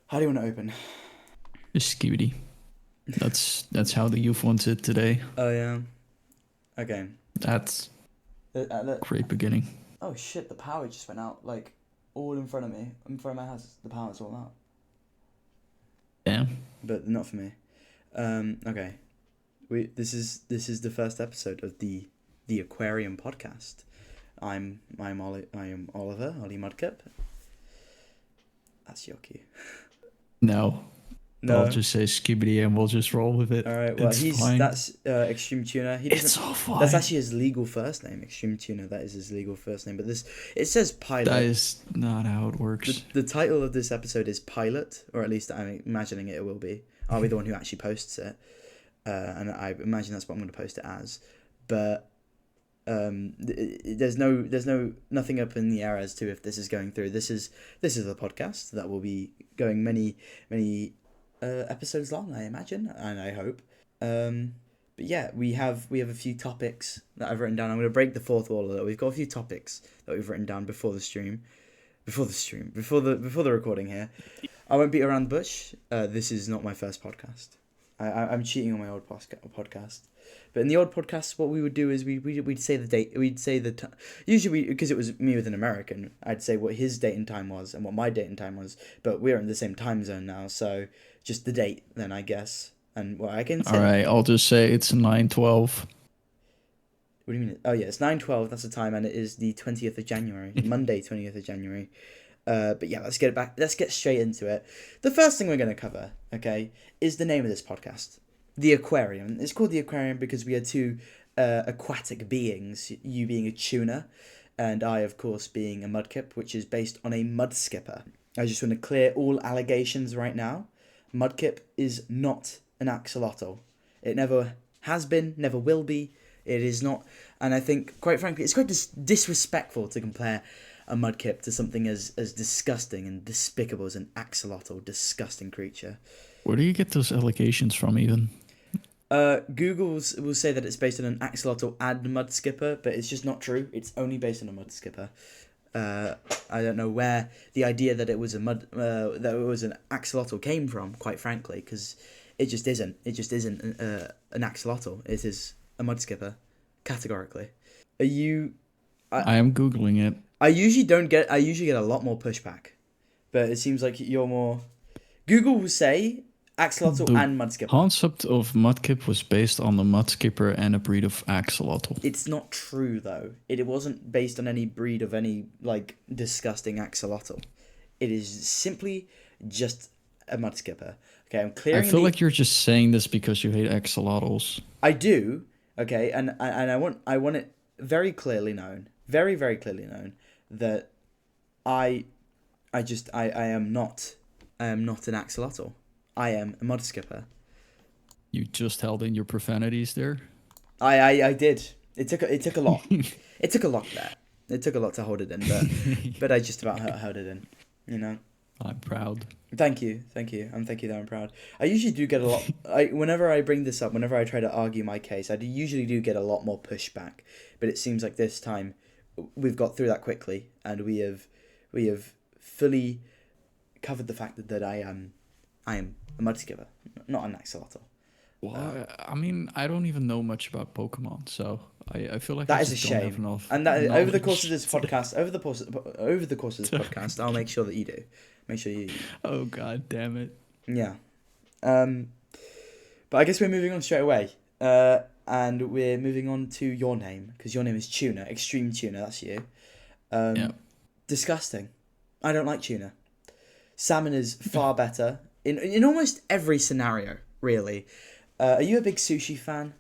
How do you want to open? Skibidi. That's how the youth wants it today. Oh yeah. Okay. That's great beginning. Oh shit! The power just went out. Like all in front of me, in front of my house. The power's all out. Damn. But not for me. Okay. This is the first episode of the Aquarium Podcast. I am Oliver Ollie Mudcup. That's your cue. No. No. I'll just say Skibidi and we'll just roll with it. All right. Well, It's fine. that's Extreme Tuner. He doesn't. It's all fine. That's actually his legal first name, Extreme Tuner. That is his legal first name. But it says Pilot. That is not how it works. The title of this episode is Pilot, or at least I'm imagining it will be. I'll be the one who actually posts it, and I imagine that's what I'm going to post it as. But there's nothing up in the air as to if this is going through. This is the podcast that will be going many episodes long, I imagine, and I hope. But yeah, we have a few topics that I've written down. I'm going to break the fourth wall a little. We've got a few topics that we've written down before the recording here. I won't beat around the bush. This is not my first podcast. I'm cheating on my old podcast. But in the old podcast, what we would do is we'd say the date. We'd say the usually because it was me with an American, I'd say what his date and time was and what my date and time was. But we're in the same time zone now, so just the date then, I guess. And what I can say. All right, I'll just say it's 9:12. What do you mean? Oh yeah, it's 9:12. That's the time, and it is the 20th of January, Monday, 20th of January. But yeah, let's get straight into it. The first thing we're going to cover, okay, is the name of this podcast, The Aquarium. It's called The Aquarium because we are two aquatic beings, you being a tuna, and I, of course, being a mudkip, which is based on a mud skipper. I just want to clear all allegations right now. Mudkip is not an axolotl. It never has been, never will be. It is not, and I think, quite frankly, it's quite disrespectful to compare a mudkip to something as disgusting and despicable as an axolotl, disgusting creature. Where do you get those allegations from, even? Google will say that it's based on an axolotl and mud skipper, but it's just not true. It's only based on a mud skipper. I don't know where the idea that it was that it was an axolotl came from, quite frankly, because it just isn't. It just isn't an axolotl. It is a mud skipper, categorically. Are you? I am Googling it. I usually get a lot more pushback, but it seems like you're more. Google will say axolotl and mudskipper. The concept of mudkip was based on the mudskipper and a breed of axolotl. It's not true though. It wasn't based on any breed of any disgusting axolotl. It is simply just a mudskipper. Okay, I'm clearing. I feel like you're just saying this because you hate axolotls. I do. Okay, and I want it very clearly known, very very clearly known, that I am not an axolotl. I am a mud skipper. You just held in your profanities there. I did. It took a lot. It took a lot there. It took a lot to hold it in, but I just about held it in. You know. I'm proud. Thank you, and thank you that I'm proud. I usually do get a lot. Whenever I bring this up, whenever I try to argue my case, usually do get a lot more pushback. But it seems like this time we've got through that quickly, and we have fully covered the fact that I am a mud skipper, not an axolotl. Well, I mean, I don't even know much about Pokemon, so I feel like that I is a just don't have shame. enough And that over the knowledge. course of this podcast, over the course of this podcast, I'll make sure that you do. Make sure you. Oh God, damn it! Yeah, but I guess we're moving on straight away. And we're moving on to your name because your name is Tuna, Extreme Tuna. That's you. Yeah. Disgusting. I don't like tuna. Salmon is far better in almost every scenario. Really. Are you a big sushi fan?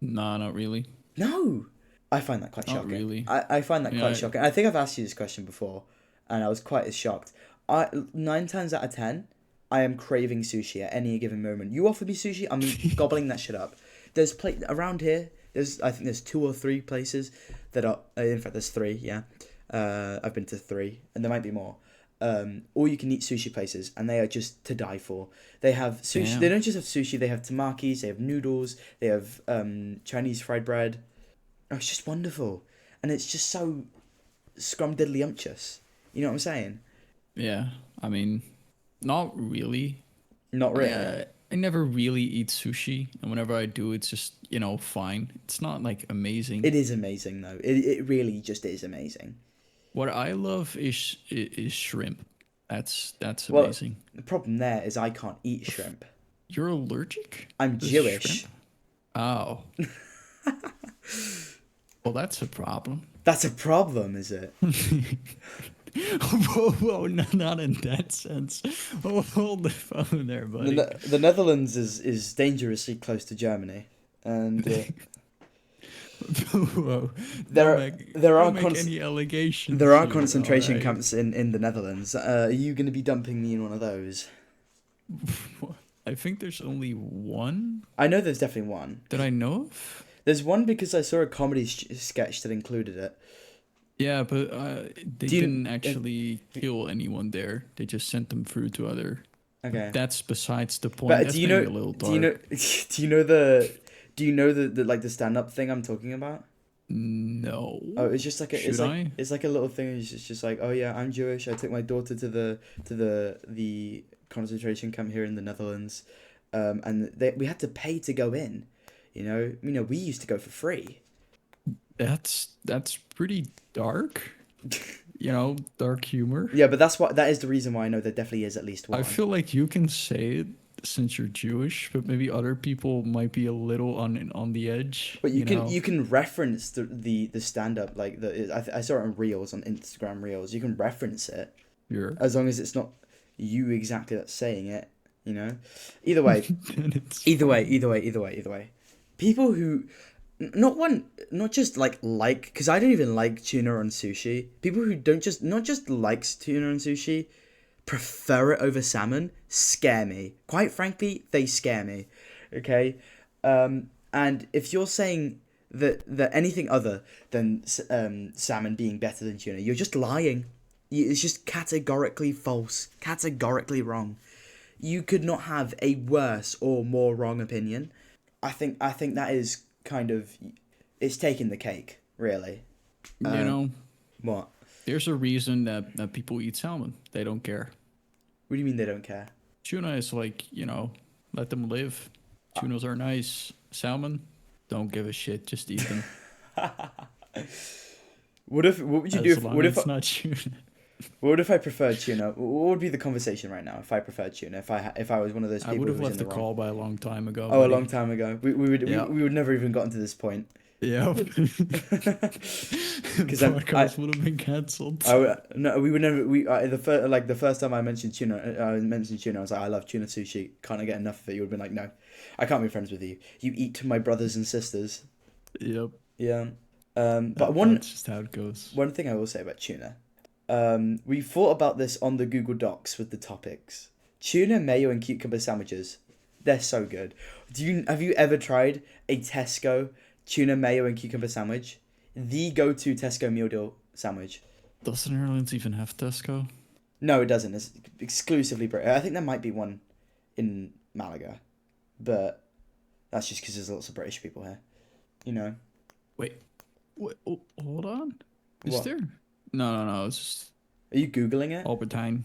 Nah, not really. No. I find that quite Not shocking. really. I find that quite shocking. I think I've asked you this question before, and I was quite as shocked. 9 times out of 10, I am craving sushi at any given moment. You offer me sushi, I'm gobbling that shit up. There's around here. I think there's 2 or 3 places that are. In fact, there's 3. Yeah, I've been to 3, and there might be more. All you can eat sushi places, and they are just to die for. They have sushi. Damn. They don't just have sushi. They have tamakis. They have noodles. They have Chinese fried bread. Oh, it's just wonderful, and it's just so scrumdiddlyumptious. You know what I'm saying? Yeah, I mean, Not really. Not really. I never really eat sushi, and whenever I do, it's just fine. It's not like amazing. It is amazing though. It really just is amazing. What I love is shrimp. That's Well, amazing. the problem there is I can't eat shrimp. You're allergic I'm to Jewish. shrimp? Oh. Well, that's a problem. That's a problem, is it? Whoa, no, not in that sense. Oh, hold the phone there, buddy. The Netherlands is dangerously close to Germany, and Whoa. there are don't make any allegations. there are here, concentration alright? camps in the Netherlands. Are you going to be dumping me in one of those? I think there's only one I know there's definitely one. that I know of. There's one because I saw a comedy sketch that included it. Yeah, but they Do you- didn't actually kill anyone there. They just sent them through to other. Okay. That's besides the point. But That's do you maybe know? a little Do you dark. know? Do you know the like the stand up thing I'm talking about? No. Oh, it's just like a, Should I? it's like a little thing. It's just like, oh yeah, I'm Jewish. I took my daughter to the concentration camp here in the Netherlands, and we had to pay to go in. We used to go for free. That's pretty dark. Dark humor. Yeah, but that is the reason why I know there definitely is at least one. I feel like you can say it since you're Jewish, but maybe other people might be a little on the edge. But you can reference the stand up like I saw it on Reels on Instagram Reels. You can reference it Sure. as long as it's not you exactly that's saying it. Either way, either way. People who not just like because I don't even like tuna on sushi. People who not just likes tuna on sushi, prefer it over salmon, scare me. Quite frankly, they scare me. Okay, and if you're saying that anything other than salmon being better than tuna, you're just lying. It's just categorically false, categorically wrong. You could not have a worse or more wrong opinion. I think that is kind of, it's taking the cake, really. What? There's a reason that people eat salmon. They don't care. What do you mean they don't care? Tuna is like, let them live. Tunas are nice. Salmon, don't give a shit. Just eat them. What would you do if it's not tuna? What if I preferred tuna? What would be the conversation right now if I preferred tuna? If I was one of those people I would have who was left in the wrong? call by a long time ago. Oh, buddy. a long time ago. We would never even gotten to this point. Yeah. Because podcast would have been cancelled. No, we would never. The first time I mentioned tuna, I was like, I love tuna sushi. Can't I get enough of it? You would have been like, no, I can't be friends with you. You eat my brothers and sisters. Yep. Yeah. But that's just how it goes. One thing I will say about tuna. We thought about this on the Google Docs with the topics. Tuna, mayo, and cucumber sandwiches. They're so good. Have you ever tried a Tesco tuna, mayo, and cucumber sandwich? The go-to Tesco meal deal sandwich. Doesn't the Netherlands even have Tesco? No, it doesn't. It's exclusively British. I think there might be one in Malaga, but that's just because there's lots of British people here. Wait, hold on. Is What? there? No. It's just Are you Googling it? Albertine.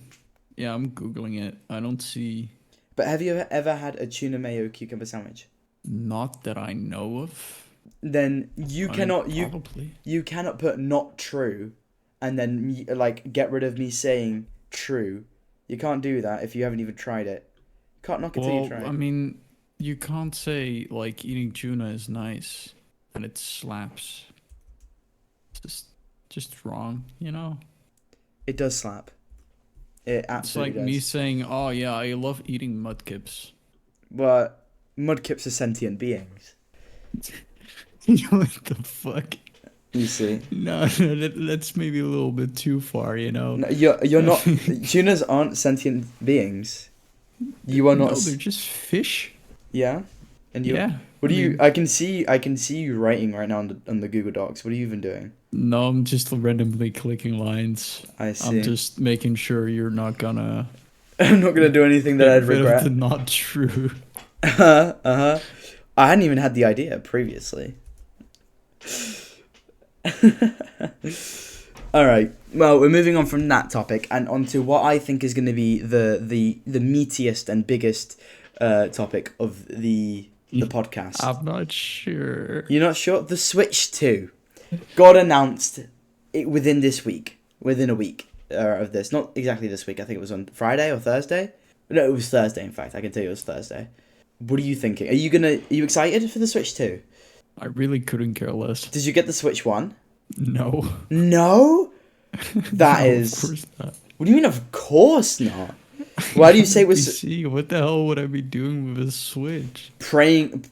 Yeah, I'm Googling it. I don't see. But have you ever had a tuna, mayo, cucumber sandwich? Not that I know of. Then you Probably. you cannot put not true, and then get rid of me saying true. You can't do that if you haven't even tried it. You can't knock it till you try it. I mean, you can't say eating tuna is nice and it slaps. It's just wrong, It does slap. It It's absolutely like does. me saying, "Oh yeah, I love eating mudkips." But mudkips are sentient beings. What the fuck? You see. No, that's maybe a little bit too far, No, you're not. Tunas aren't sentient beings. You are not. No, they're just fish. Yeah. And you. Yeah. What do you? I can see you writing right now on the Google Docs. What are you even doing? No, I'm just randomly clicking lines. I see. I'm just making sure you're not gonna. I'm not gonna do anything that I'd get rid of regret. the not true. I hadn't even had the idea previously. All right. Well, we're moving on from that topic and onto what I think is going to be the meatiest and biggest topic of the podcast. I'm not sure. You're not sure? The Switch 2 got announced within a week of this. Not exactly this week. I think it was on Friday or Thursday. No, it was Thursday. In fact, I can tell you it was Thursday. What are you thinking? Are you excited for the Switch 2? I really couldn't care less. Did you get the Switch 1? No. No? That No, is. Of course not. What do you mean? Of course not. Why do you say it was PC? What the hell would I be doing with a Switch? playing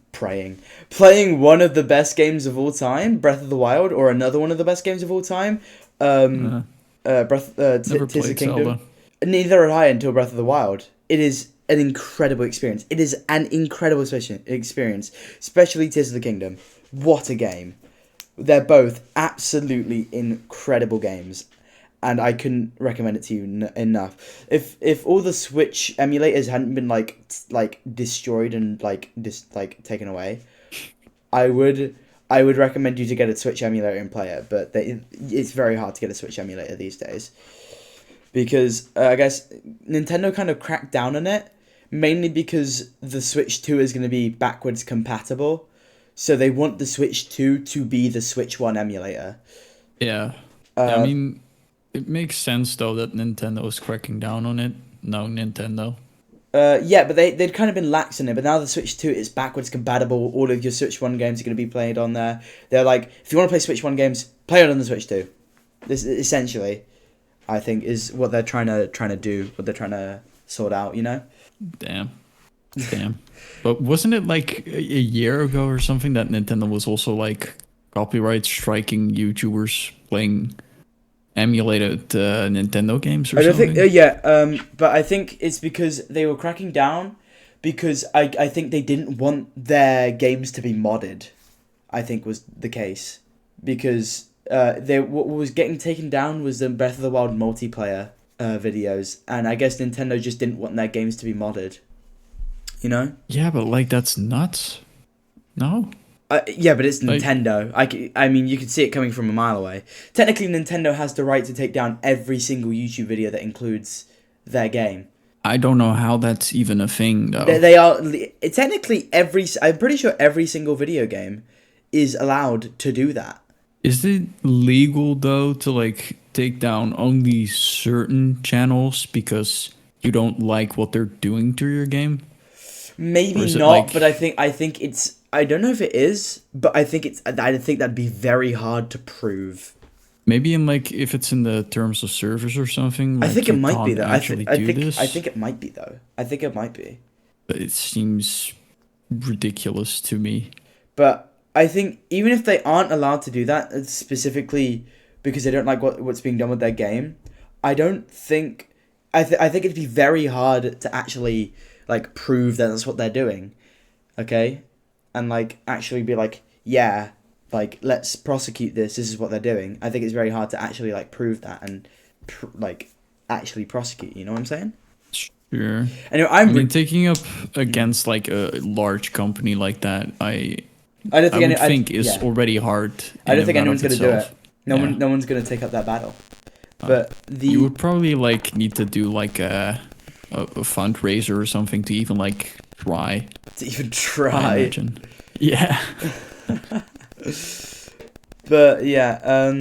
one of the best games of all time, Breath of the Wild, or another one of the best games of all time, Never Tears of the played Kingdom. Zelda. Neither had I until Breath of the Wild. It is an incredible experience. It is an incredible experience, especially Tears of the Kingdom. What a game! They're both absolutely incredible games, and I couldn't recommend it to you enough. If all the Switch emulators hadn't been like destroyed and taken away, I would recommend you to get a Switch emulator and play it. But it's very hard to get a Switch emulator these days because I guess Nintendo kind of cracked down on it, mainly because the Switch 2 is going to be backwards compatible. So they want the Switch 2 to be the Switch 1 emulator. Yeah. I mean, it makes sense, though, that Nintendo is cracking down on it. No, Nintendo. Yeah, but they'd kind of been lax on it. But now the Switch 2 is backwards compatible. All of your Switch 1 games are going to be played on there. They're like, if you want to play Switch 1 games, play it on the Switch 2. This essentially, I think, is what they're trying to do, what they're trying to sort out, you know? Damn. But wasn't it like a year ago or something that Nintendo was also like copyright striking YouTubers playing emulated Nintendo games or something? But I think it's because they were cracking down because I think they didn't want their games to be modded, I think was the case. Because what was getting taken down was the Breath of the Wild multiplayer videos, and I guess Nintendo just didn't want their games to be modded. You know? Yeah, but like that's nuts. No? Yeah, but it's Nintendo. I mean, you could see it coming from a mile away. Technically, Nintendo has the right to take down every single YouTube video that includes their game. I don't know how that's even a thing, though. They are technically I'm pretty sure every single video game is allowed to do that. Is it legal though to like take down only certain channels because you don't like what they're doing to your game? Maybe not, but I think it's. I don't know if it is, but I think that'd be very hard to prove. Maybe if it's in the terms of service or something. Like I think it might be though. I think it might be though. I think it might be. But it seems ridiculous to me. But I think even if they aren't allowed to do that specifically because they don't like what's being done with their game, I don't think. I think it'd be very hard to actually like prove that that's what they're doing, okay, and like actually be like, yeah, like let's prosecute this. This is what they're doing. I think it's very hard to actually like prove that and like actually prosecute. You know what I'm saying? Sure. Anyway, I mean, taking up against like a large company like that, I don't think is already hard. I don't think anyone's gonna do it. No one's gonna take up that battle. But you would probably like need to do like a fundraiser or something to even like try. To even try. I imagine. Yeah. But yeah,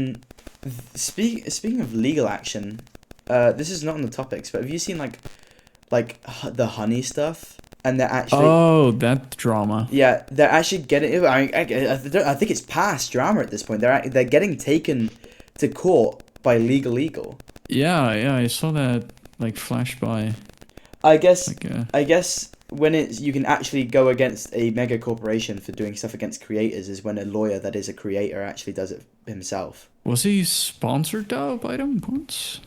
speaking of legal action, this is not on the topics, but have you seen like the honey stuff? And they're actually that drama. Yeah, they're actually getting. I think it's past drama at this point. They're getting taken to court by Legal Eagle. Yeah, I saw that like flash by. I guess when you can actually go against a mega corporation for doing stuff against creators is when a lawyer that is a creator actually does it himself. Was he sponsored though by them once?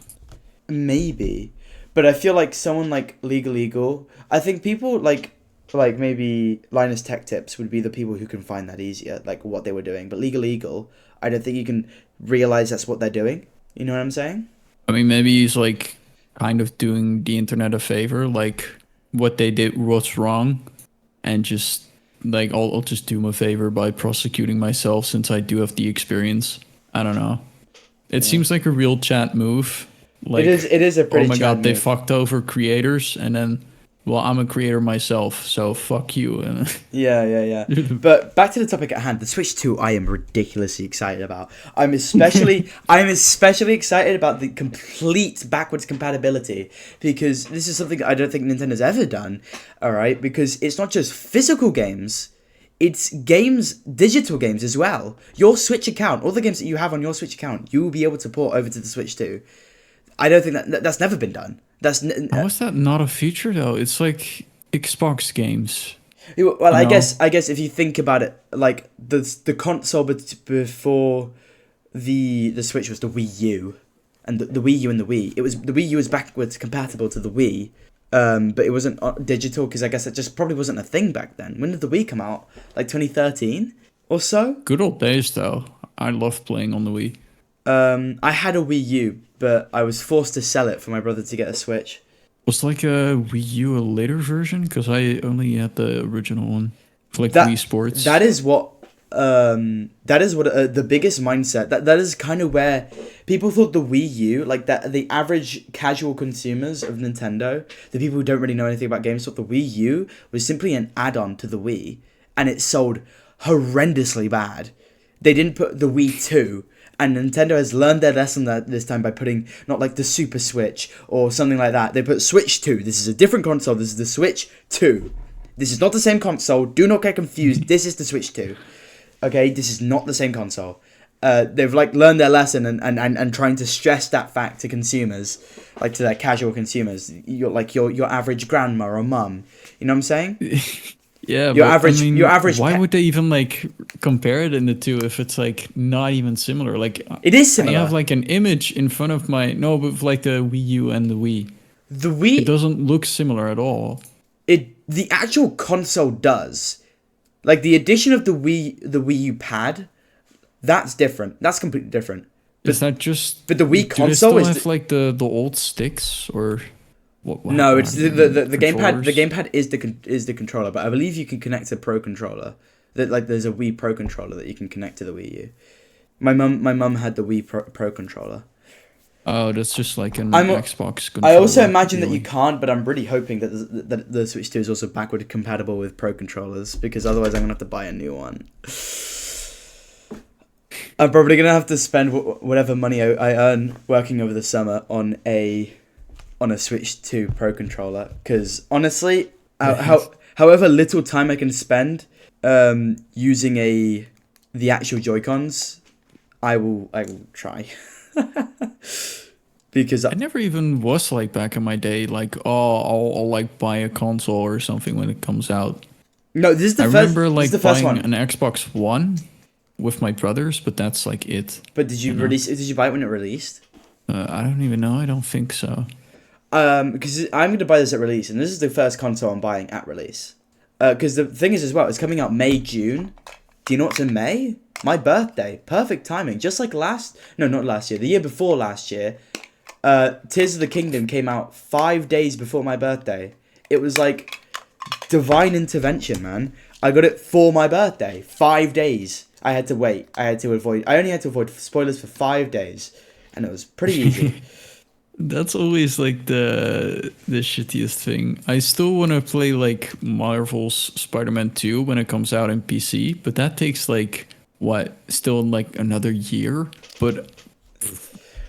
Maybe, but I feel like someone like Legal Eagle. I think people like maybe Linus Tech Tips would be the people who can find that easier, like what they were doing. But Legal Eagle, I don't think you can realize that's what they're doing. You know what I'm saying? I mean, maybe he's like kind of doing the internet a favor, like what they did was wrong, and just like I'll just do him a favor by prosecuting myself since I do have the experience. I don't know. It seems like a real chat move. Like, It is a pretty. oh my god, they move. fucked over creators, and then, well, I'm a creator myself, so fuck you. And Yeah. But back to the topic at hand, the Switch 2 I am ridiculously excited about. I'm especially excited about the complete backwards compatibility, because this is something I don't think Nintendo's ever done. All right, because it's not just physical games, it's games, digital games as well. Your Switch account, all the games that you have on your Switch account, you will be able to port over to the Switch 2. I don't think that's never been done. how is that not a feature though? It's like Xbox games. Well, I guess if you think about it, like the console before the Switch was the Wii U, and the Wii U and the Wii. It was the Wii U was backwards compatible to the Wii, but it wasn't digital because I guess it just probably wasn't a thing back then. When did the Wii come out? Like 2013 or so. Good old days though. I loved playing on the Wii. I had a Wii U, but I was forced to sell it for my brother to get a Switch. Was like a Wii U a later version? Because I only had the original one, for like That- Wii Sports. That is what the biggest mindset that is kind of where people thought the Wii U, like that, the average casual consumers of Nintendo, the people who don't really know anything about games, thought the Wii U was simply an add-on to the Wii, and it sold horrendously bad. They didn't put the Wii 2. And Nintendo has learned their lesson this time by putting not like the Super Switch or something like that. They put Switch 2. This is a different console. This is the Switch 2. This is not the same console. Do not get confused. This is the Switch 2. Okay, this is not the same console. They've like learned their lesson and trying to stress that fact to consumers, like to their casual consumers. Your average grandma or mum. You know what I'm saying? Yeah, Your average. Why would they even like compare it in the two if it's like not even similar? Like It is similar. I have like an image in front of with like the Wii U and the Wii. The Wii. It doesn't look similar at all. The actual console does. Like the addition of the Wii U pad, that's different. That's completely different. Is that just? But the Wii do console they is still have like the old sticks or? What no, it's the gamepad. controllers? The gamepad is the controller, but I believe you can connect to Pro Controller. That like there's a Wii Pro Controller that you can connect to the Wii U. My mum had the Wii Pro Controller. Oh, that's just like an Xbox controller. I also imagine that really. you can't, but I'm really hoping that the Switch 2 is also backward compatible with Pro Controllers, because otherwise I'm gonna have to buy a new one. I'm probably gonna have to spend whatever money I earn working over the summer on a Switch 2 Pro Controller, because honestly, however little time I can spend using the actual Joy-Cons, I will try. Because I never even was like back in my day, like, oh, I'll like buy a console or something when it comes out. No, this is the I first. remember This like is the first buying one. an Xbox One with my brothers, but that's like it. But did you release? Did you buy it when it released? I don't even know. I don't think so. Because I'm gonna buy this at release, and this is the first console I'm buying at release. Because the thing is as well, it's coming out May, June. Do you know what's in May? My birthday. Perfect timing. Just like not last year, the year before last year. Tears of the Kingdom came out 5 days before my birthday. It was like divine intervention, man. I got it for my birthday. 5 days. I had to wait. I only had to avoid spoilers for 5 days, and it was pretty easy. That's always like the shittiest thing. I still want to play like Marvel's Spider-Man 2 when it comes out in PC, but that takes like still like another year. But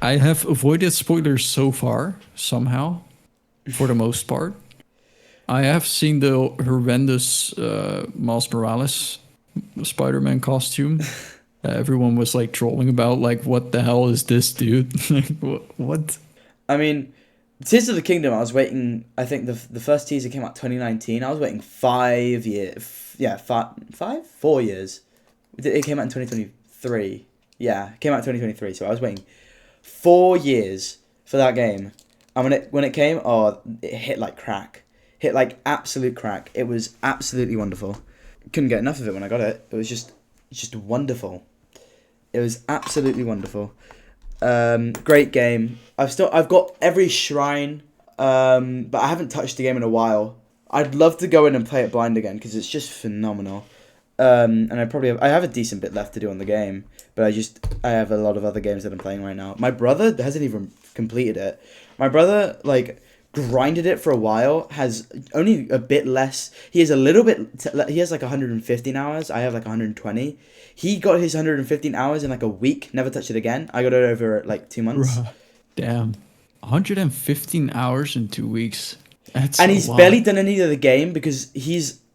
I have avoided spoilers so far, somehow, for the most part. I have seen the horrendous Miles Morales Spider-Man costume. Everyone was like trolling about, like, what the hell is this, dude? Like, what? I mean, Tears of the Kingdom, I was waiting, I think the first teaser came out 2019. I was waiting 5 years. Yeah, 4 years. It came out in 2023. Yeah, it came out in 2023, so I was waiting 4 years for that game. And when it came, it hit like crack. Hit like absolute crack. It was absolutely wonderful. Couldn't get enough of it when I got it. It was just wonderful. It was absolutely wonderful. Great game. I've got every shrine, but I haven't touched the game in a while. I'd love to go in and play it blind again because it's just phenomenal. And I have a decent bit left to do on the game, but I have a lot of other games that I'm playing right now. My brother hasn't even completed it. My brother, like, grinded it for a while, has only a bit less. He has a little bit, he has like 115 hours. I have like 120. He got his 115 hours in like a week, never touched it again. I got it over like 2 months. Bruh. Damn. 115 hours in 2 weeks. That's And a he's lot. barely done any of the game because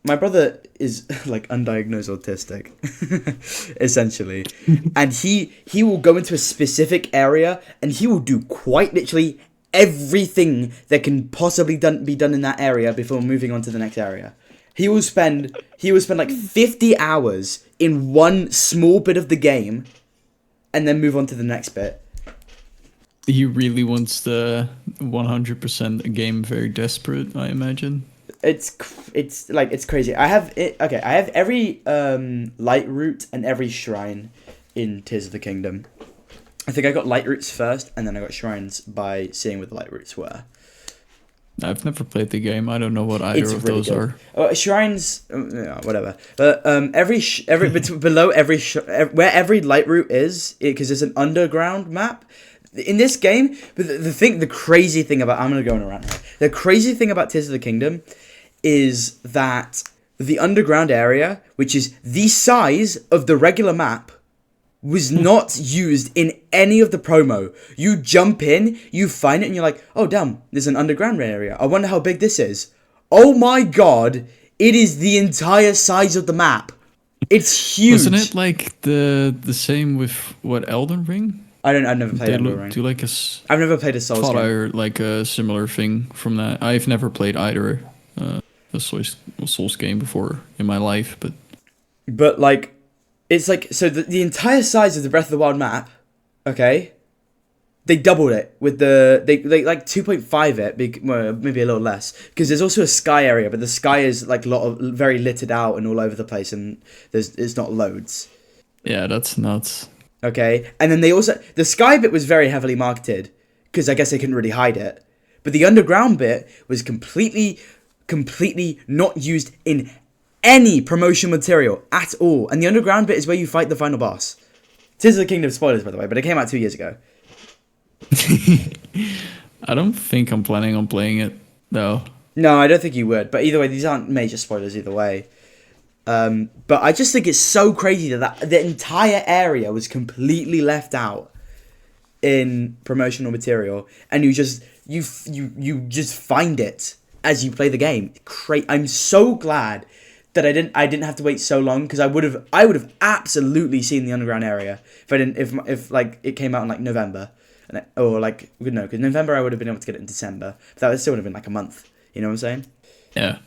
my brother is like undiagnosed autistic, essentially. And he will go into a specific area and he will do quite literally everything that can possibly be done in that area before moving on to the next area. He will spend like 50 hours in one small bit of the game and then move on to the next bit. He really wants the 100% game very desperate, I imagine. It's crazy. I have every light route and every shrine in Tears of the Kingdom. I think I got light routes first, and then I got shrines by seeing what the light routes were. I've never played the game. I don't know what either of those good. are. Shrines, whatever. But below where every light route is, because it's an underground map. In this game, but the crazy thing about I'm gonna go on a rant here. The crazy thing about Tears of the Kingdom is that the underground area, which is the size of the regular map, was not used in any of the promo. You jump in, you find it, and you're like, oh damn, there's an underground area. I wonder how big this is. Oh my god, it is the entire size of the map. It's huge. Wasn't it like the same with what Elden Ring? I've never played Elden Ring. I've never played a Souls game. I heard like a similar thing from that. I've never played either a Souls game before in my life, but like, it's like, so the entire size of the Breath of the Wild map, okay, they doubled it with they like 2.5 it, well, maybe a little less, because there's also a sky area, but the sky is like very littered out and all over the place, and it's not loads. Yeah, that's nuts. Okay, and then the sky bit was very heavily marketed, because I guess they couldn't really hide it, but the underground bit was completely not used in any promotional material at all, and the underground bit is where you fight the final boss. Tears of the Kingdom spoilers, by the way, but it came out 2 years ago. I don't think I'm planning on playing it, though. No, I don't think you would, but either way, these aren't major spoilers either way. But I just think it's so crazy that the entire area was completely left out in promotional material, and you just find it as you play the game. I'm so glad that I didn't have to wait so long, because I would have absolutely seen the underground area if like it came out in like November, because November I would have been able to get it in December, but that would still have been like a month. You know what I'm saying? Yeah.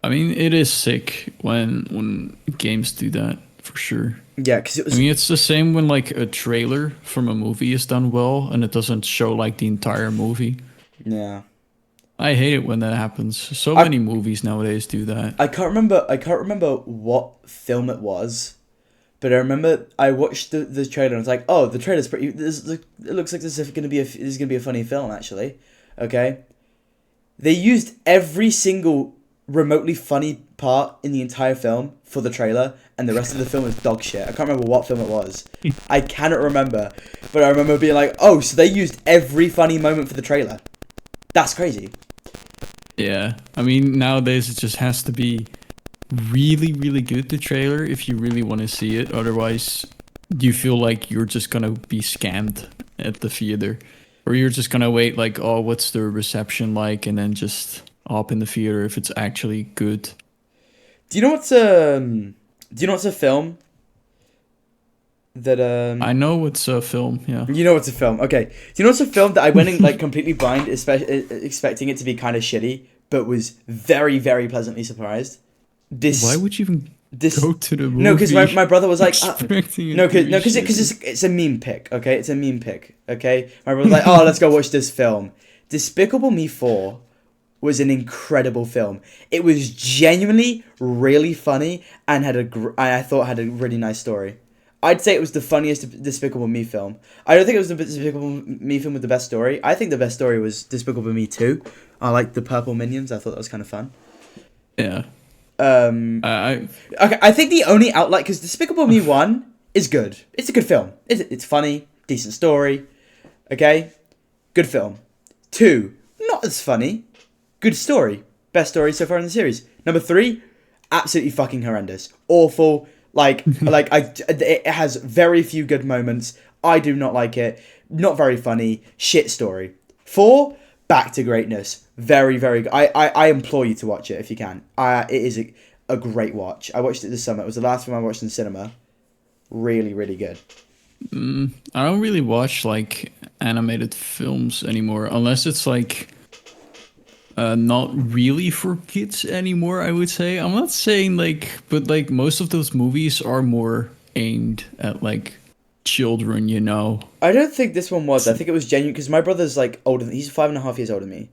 I mean, it is sick when games do that, for sure. Yeah, because it's the same when like a trailer from a movie is done well and it doesn't show like the entire movie. Yeah. I hate it when that happens. So many movies nowadays do that. I can't remember what film it was, but I remember I watched the trailer and I was like, oh, the trailer's pretty. It looks like this is gonna be a funny film, actually. Okay. They used every single remotely funny part in the entire film for the trailer, and the rest of the film is dog shit. I can't remember what film it was. I cannot remember, but I remember being like, oh, so they used every funny moment for the trailer. That's crazy. Yeah, I mean, nowadays it just has to be really, really good, the trailer, if you really want to see it. Otherwise, you feel like you're just gonna be scammed at the theater. Or you're just gonna wait like, oh, what's the reception like, and then just up in the theater if it's actually good. Do you know what's a film that I know it's a film, yeah. You know it's a film, okay. Do you know what's a film that I went in like completely blind, expecting it to be kind of shitty, but was very, very pleasantly surprised? Why would you even go to the movie? No, because my brother was like, because it's it's a meme pick, okay? It's a meme pick, okay? My brother was like, oh, let's go watch this film. Despicable Me 4 was an incredible film. It was genuinely really funny and I thought had a really nice story. I'd say it was the funniest Despicable Me film. I don't think it was the Despicable Me film with the best story. I think the best story was Despicable Me 2. I liked the purple minions. I thought that was kind of fun. Yeah. I Okay, I think the only outlier, because Despicable Me 1 is good. It's a good film. It's funny, decent story. Okay? Good film. 2, not as funny. Good story. Best story so far in the series. Number 3, absolutely fucking horrendous. Awful. It has very few good moments. I do not like it. Not very funny. Shit story. 4, back to greatness. Very, very good. I implore you to watch it if you can. It is a great watch. I watched it this summer. It was the last film I watched in cinema. Really, really good. I don't really watch like animated films anymore, unless it's like not really for kids anymore. I would say. I'm not saying like, but like most of those movies are more aimed at like children. You know. I don't think this one was. I think it was genuine because my brother's like older. He's 5.5 years older than me.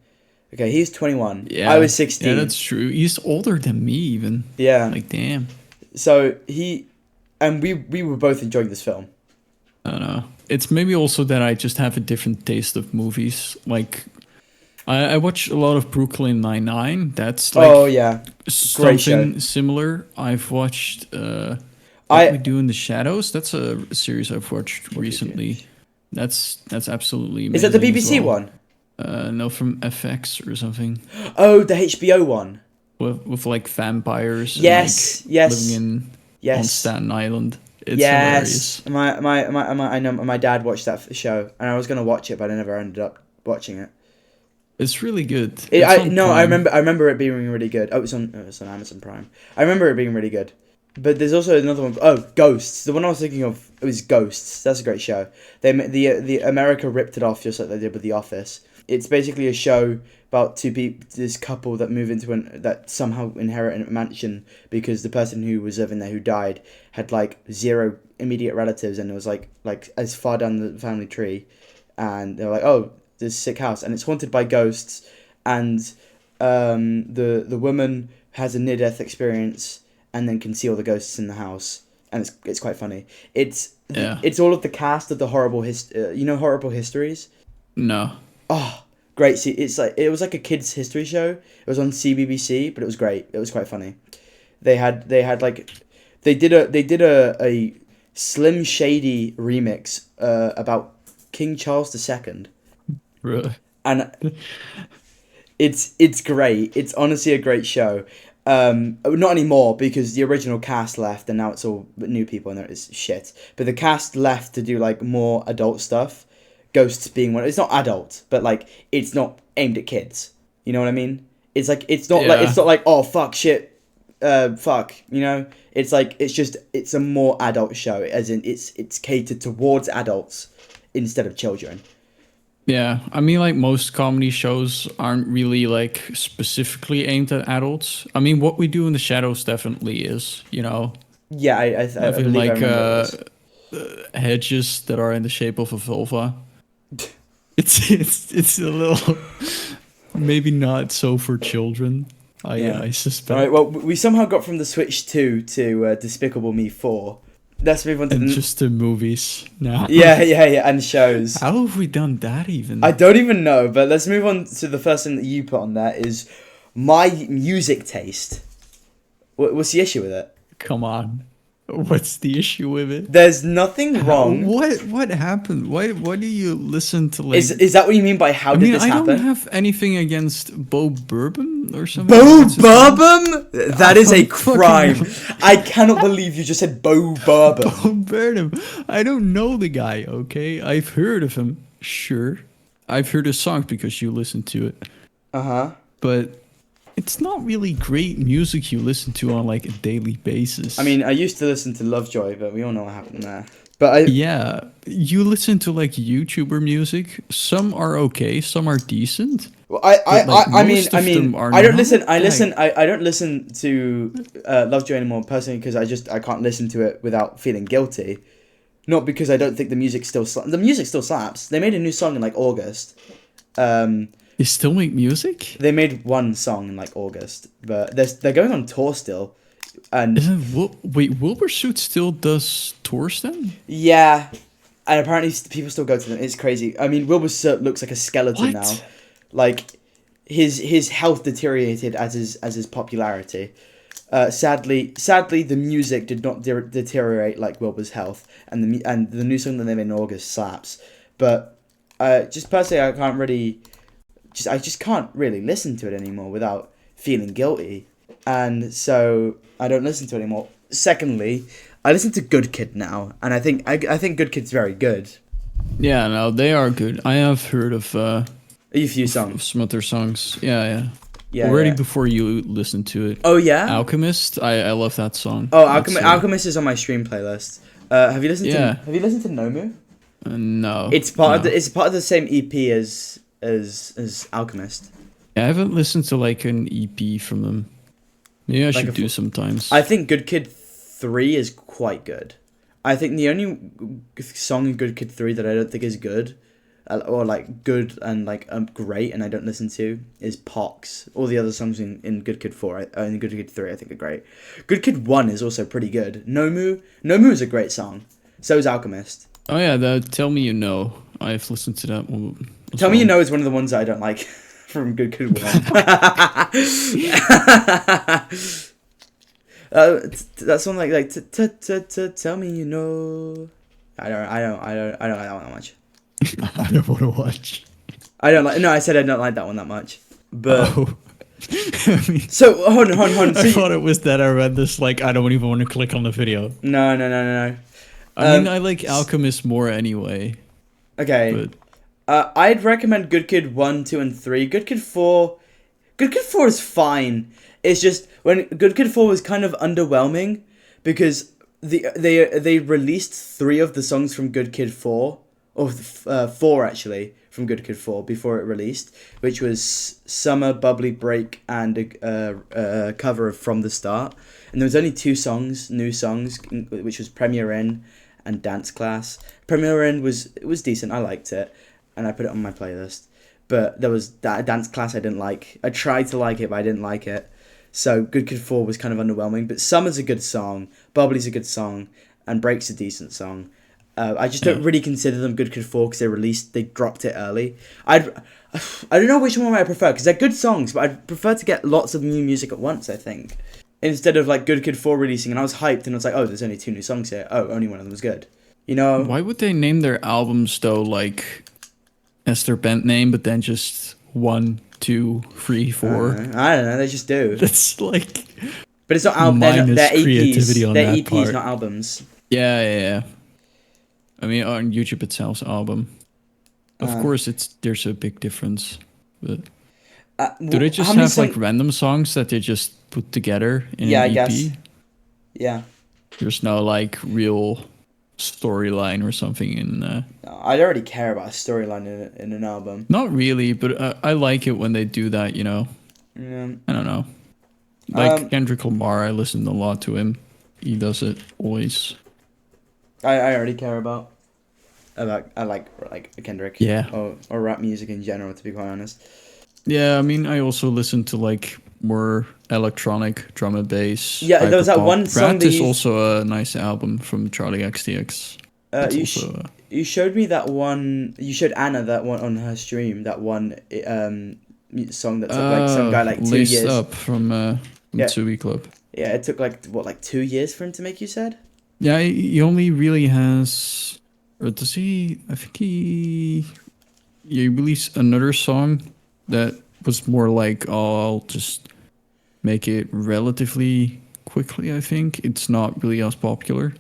Okay, he's 21. Yeah, I was 16. Yeah, that's true. He's older than me even. Yeah. Like damn. So we were both enjoying this film. I don't know. It's maybe also that I just have a different taste of movies. Like, I watch a lot of Brooklyn Nine-Nine. That's like Great show. something similar. I've watched What We Do in the Shadows. That's a series I've watched recently. That's absolutely amazing. Is that the BBC one? No, from FX or something. Oh, the HBO one. With like vampires. Yes, and, like, yes. Living on Staten Island. It's hilarious. I know my dad watched that show, and I was gonna watch it, but I never ended up watching it. It's really good. I remember it being really good. Oh, it's on Amazon Prime. I remember it being really good. But there's also another one. Oh, Ghosts. The one I was thinking of was Ghosts. That's a great show. The America ripped it off just like they did with The Office. It's basically a show about this couple that move into that somehow inherit a mansion because the person who was living there who died had like 0 immediate relatives, and it was like as far down the family tree, and they were like, oh, this sick house, and it's haunted by ghosts, and the woman has a near-death experience and then can see all the ghosts in the house, and it's quite funny. It's all of the cast of the horrible Horrible Histories. No. Oh, great! See, it was like a kids' history show. It was on CBBC, but it was great. It was quite funny. They did a Slim Shady remix about King Charles II. Really? And it's great. It's honestly a great show. Not anymore because the original cast left and now it's all new people and it's shit. But the cast left to do like more adult stuff. Ghosts being one. It's not adult, but like it's not aimed at kids. You know what I mean? It's like it's not like oh fuck shit, fuck. You know? It's like it's a more adult show, as in it's catered towards adults instead of children. Yeah, I mean, like most comedy shows aren't really like specifically aimed at adults. I mean, What We Do in the Shadows definitely is, you know. Yeah, I believe like I hedges that are in the shape of a vulva. It's a little maybe not so for children. I suspect. All right, well, we somehow got from the Switch 2 to Despicable Me 4. Let's move on to just the movies now. Yeah, and shows. How have we done that even? I don't even know, but let's move on to the first thing that you put on there is my music taste. What's the issue with it? Come on. What's the issue with it? There's nothing wrong. What happened? Why do you listen to like... Is that what you mean by how did this happen? I don't have anything against Bo Burnham or something. Bo Burnham? That is a crime. I cannot believe you just said Bo Burnham. Bo Burnham. I don't know the guy, okay? I've heard of him, sure. I've heard his songs because you listen to it. Uh-huh. But it's not really great music you listen to on like a daily basis. I mean, I used to listen to Lovejoy, but we all know what happened there. But yeah, you listen to like YouTuber music. Some are okay, some are decent. Well, I don't listen. I don't listen to Lovejoy anymore personally because I can't listen to it without feeling guilty. Not because I don't think the music still the music still slaps. They made a new song in like August. They still make music? They made one song in like August, but they're going on tour still. And Wilbur Soot still does tours then? Yeah, and apparently people still go to them. It's crazy. I mean, Wilbur Soot looks like a skeleton now. Like his health deteriorated as his popularity. Sadly, the music did not deteriorate like Wilbur's health, and the new song that they made in August slaps. But just personally, I just can't really listen to it anymore without feeling guilty, and so I don't listen to it anymore. Secondly, I listen to Good Kid now, and I think Good Kid's very good. Yeah, no, they are good. I have heard of A few songs, some other songs. Yeah. yeah, Already yeah. before you listened to it. Oh yeah, Alchemist. I love that song. Oh, Alchemist is on my stream playlist. Have you listened Yeah. to Nomu? No. It's part of the same EP as Alchemist. Yeah, I haven't listened to like an EP from them. Maybe I should do sometimes. I think Good Kid 3 is quite good. I think the only song in Good Kid 3 that I don't think is good, or like good and like great, and I don't listen to, is Pox. All the other songs in Good Kid 4 and Good Kid 3 I think are great. Good Kid 1 is also pretty good. Nomu is a great song. So is Alchemist. Oh yeah, the Tell Me You Know. I've listened to that one. Tell Me You Know is one of the ones that I don't like from Good Kid 1. That's one like Tell Me You Know. I don't like that one that much. I don't want to watch. I don't like. No, I said I don't like that one that much. But I mean, so hold on. So I thought it was that I read this. Like, I don't even want to click on the video. No. I mean, I like Alchemist more anyway. Okay. I'd recommend Good Kid 1, 2, and 3. Good Kid 4 is fine. It's just when Good Kid 4 was kind of underwhelming because they released 3 of the songs from Good Kid 4, or 4 actually from Good Kid 4 before it released, which was Summer, Bubbly Break, and a cover of From the Start. And there was only 2 new songs, which was Premier Inn and Dance Class. Premier Inn was decent. I liked it, and I put it on my playlist. But there was that Dance Class I didn't like. I tried to like it, but I didn't like it. So Good Kid 4 was kind of underwhelming. But Summer's a good song, Bubbly's a good song, and Break's a decent song. I just don't really consider them Good Kid 4 because they dropped it early. I don't know which one I prefer because they're good songs, but I'd prefer to get lots of new music at once, I think. Instead of like Good Kid 4 releasing, and I was hyped, and I was like, oh, there's only 2 new songs here. Oh, only one of them was good. You know? Why would they name their albums though like as their band name, but then just 1, 2, 3, 4? I don't know. They just do. That's like. But it's not albums. They're creativity EPs. on They're that EPs, part. not albums. Yeah. I mean, on YouTube itself, album. Of course, there's a big difference. But do they just have like random songs that they just put together in an EP? I guess. Yeah. There's no like real storyline or something in. I don't really care about a storyline in an album. Not really, but I like it when they do that. You know. Yeah. I don't know. Like Kendrick Lamar, I listen a lot to him. He does it always. I already care about I like Kendrick. Yeah. Or rap music in general, to be quite honest. Yeah, I mean, I also listen to like more electronic drum and bass. Yeah, there was that one song Rat that is also a nice album from Charlie XTX. You showed me that one. You showed Anna that one on her stream. That one song that took like some guy like 2 Laced years. Up from Tsui Club. Yeah, it took like 2 years for him to make. You said. Yeah, he only really has. Or does he? I think he released another song that was more like, oh, I'll just make it relatively quickly. I think it's not really as popular.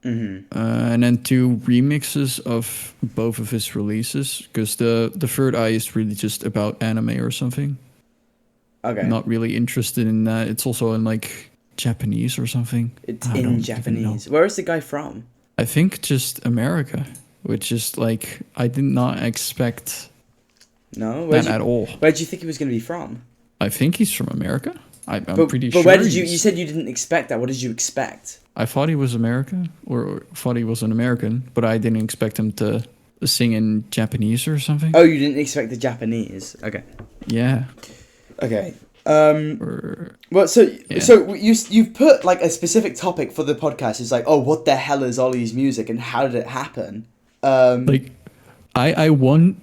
Mm-hmm. And then 2 remixes of both of his releases, because the Third Eye is really just about anime or something. Okay. Not really interested in that. It's also in like Japanese or something. It's in Japanese. Where is the guy from? I think just America, which is like I did not expect that at all. Where did you think he was going to be from? I think he's from America. I'm pretty sure. But where did you said you didn't expect that. What did you expect? I thought he was American, or thought he was an American, but I didn't expect him to sing in Japanese or something. Oh, you didn't expect the Japanese. Okay. Yeah. Okay. Well, so you've put like a specific topic for the podcast. It's like, oh, what the hell is Ollie's music and how did it happen? Like, I want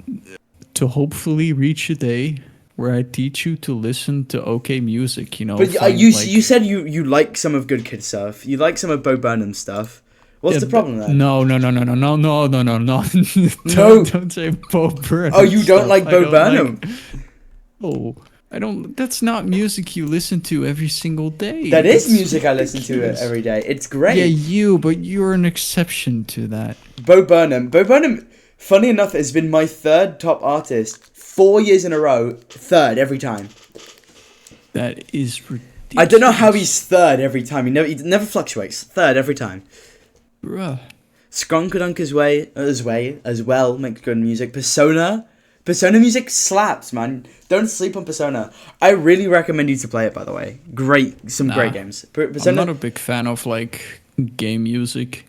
to hopefully reach a day where I teach you to listen to okay music. You know, But find, you like, you said you like some of Good Kid stuff. You like some of Bo Burnham's stuff. What's yeah, the problem then? no, no, no, no, no, no, no, no, no, no. No. Don't say Bo Burnham. Oh, you don't stuff. like I Bo don't Burnham? Like, oh, I don't. That's not music you listen to every single day. That is That's music I listen to ridiculous. every day. It's Yeah, great. but you're an exception to that. Bo Burnham. Bo Burnham, funny enough, has been my third top artist 4 years in a row. Third every time. That is ridiculous. I don't know how he's third every time. He never fluctuates. Third every time. Bruh. Skronkadunk as well makes good music. Persona music slaps, man. Don't sleep on Persona. I really recommend you to play it, by the way. Great games. Persona. I'm not a big fan of like game music.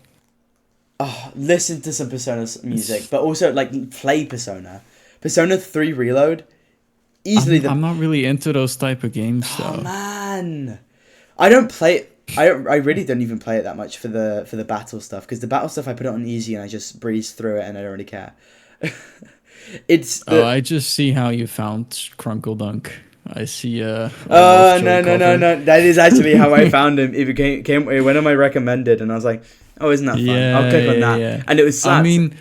Oh, listen to some Persona music, but also like play Persona. Persona 3 Reload. Easily I'm not really into those type of games Oh though. man, I don't play it. I really don't even play it that much for the battle stuff, because the battle stuff I put it on easy and I just breeze through it and I don't really care. I just see how you found Crunkle Dunk. I see no. That is actually how I found him. It went on my recommended, and I was like, oh, isn't that fun? Yeah, I'll click on that, yeah. and it was slaps. I mean,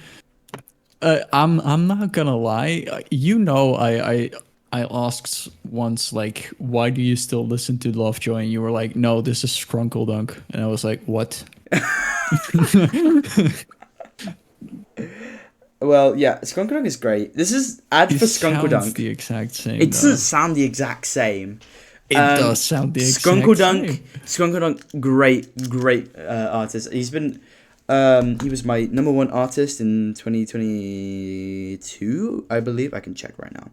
I'm not gonna lie. You know, I asked once, like, why do you still listen to Lovejoy? And you were like, no, this is Crunkle Dunk. And I was like, what? Well, yeah, Skrunkadunk is great. This is ad for Skrunkadunk. The exact same. It doesn't sound the exact same. It does sound the exact same. Skrunkadunk, great artist. He's been, he was my number one artist in 2022, I believe. I can check right now.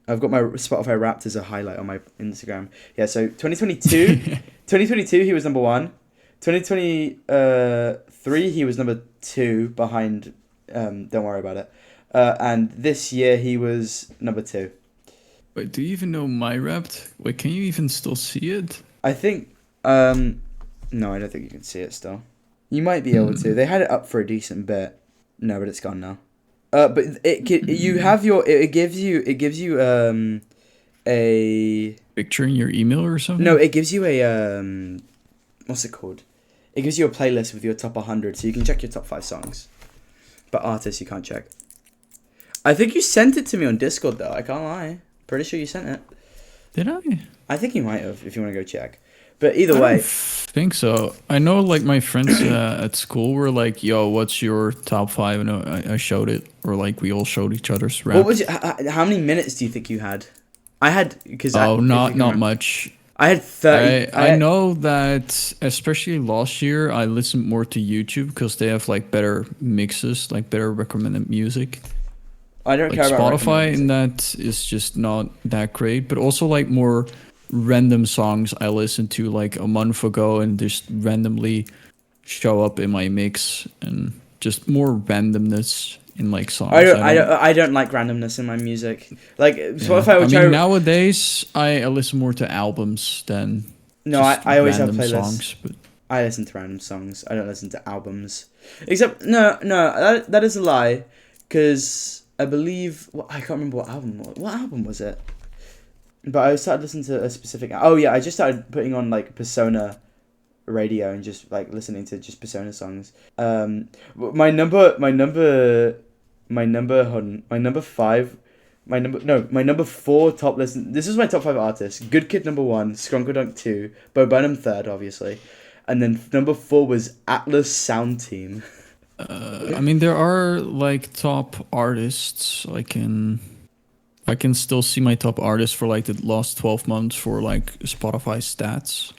I've got my Spotify Wrapped as a highlight on my Instagram. Yeah, so 2022, he was number one. 2023, he was number two behind, Don't Worry About It. And this year, he was number two. Wait, do you even know my Wrapped? Wait, can you even still see it? I think, no, I don't think you can see it still. You might be able to. They had it up for a decent bit. No, but it's gone now. But it gives you a picture in your email or something. No, it gives you a what's it called? It gives you a playlist with your top 100, so you can check your top 5 songs. But artists you can't check. I think you sent it to me on Discord though. I can't lie. Pretty sure you sent it. Did I? I think you might have. If you want to go check. But either I way, don't think so. I know, like, my friends at school were like, "Yo, what's your top 5?" And I showed it, or like we all showed each other's rap. what was how many minutes do you think you had? I had not much. I had 30. I know that, especially last year, I listened more to YouTube because they have like better mixes, like better recommended music. I don't Like care about Spotify, and that is just not that great. But also like more random songs I listened to like a month ago and just randomly show up in my mix, and just more randomness in like songs. I don't like randomness in my music. Like Spotify, I mean, nowadays I listen more to albums than I always have playlists. Songs, but I listen to random songs. I don't listen to albums. Except that is a lie, because I believe I can't remember what album was it. But I started listening to a specific. Oh yeah, I just started putting on like Persona radio and just like listening to just Persona songs. My number 4 top listen. This is my top 5 artists. Good Kid number 1, Skrunkadunk 2, Bo Burnham 3rd, obviously, and then number 4 was Atlas Sound Team. I mean, there are like top artists. I can still see my top artists for like the last 12 months for like Spotify stats.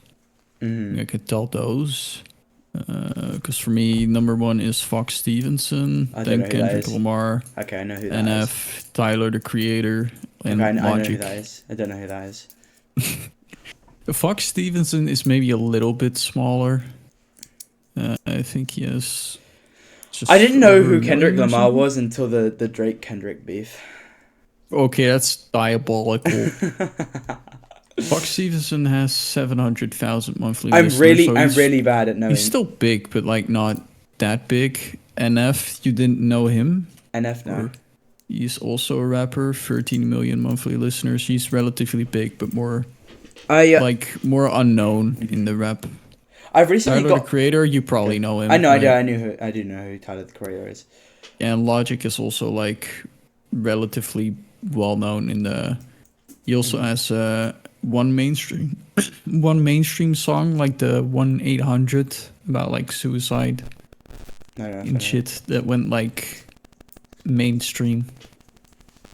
I could tell those. Because for me, number 1 is Fox Stevenson, then Kendrick Lamar. Okay, I know who that NF, is. Tyler the Creator, and I know Logic. who that is. I don't know who that is. Fox Stevenson is maybe a little bit smaller. I think he is. I didn't know who Kendrick Lamar was until the Drake Kendrick beef. Okay, that's diabolical. Fox Stevenson has 700,000 monthly listeners. I'm really bad at knowing. He's still big, but like not that big. NF, you didn't know him? NF, no. He's also a rapper. 13 million monthly listeners. He's relatively big, but more more unknown in the rap. I've recently Tyler, the Creator, you probably know him. I know, right? I do know who Tyler the Creator is. And Logic is also like relatively well known in the. He also has one mainstream song, like the 1-800 about like suicide and shit that went like mainstream.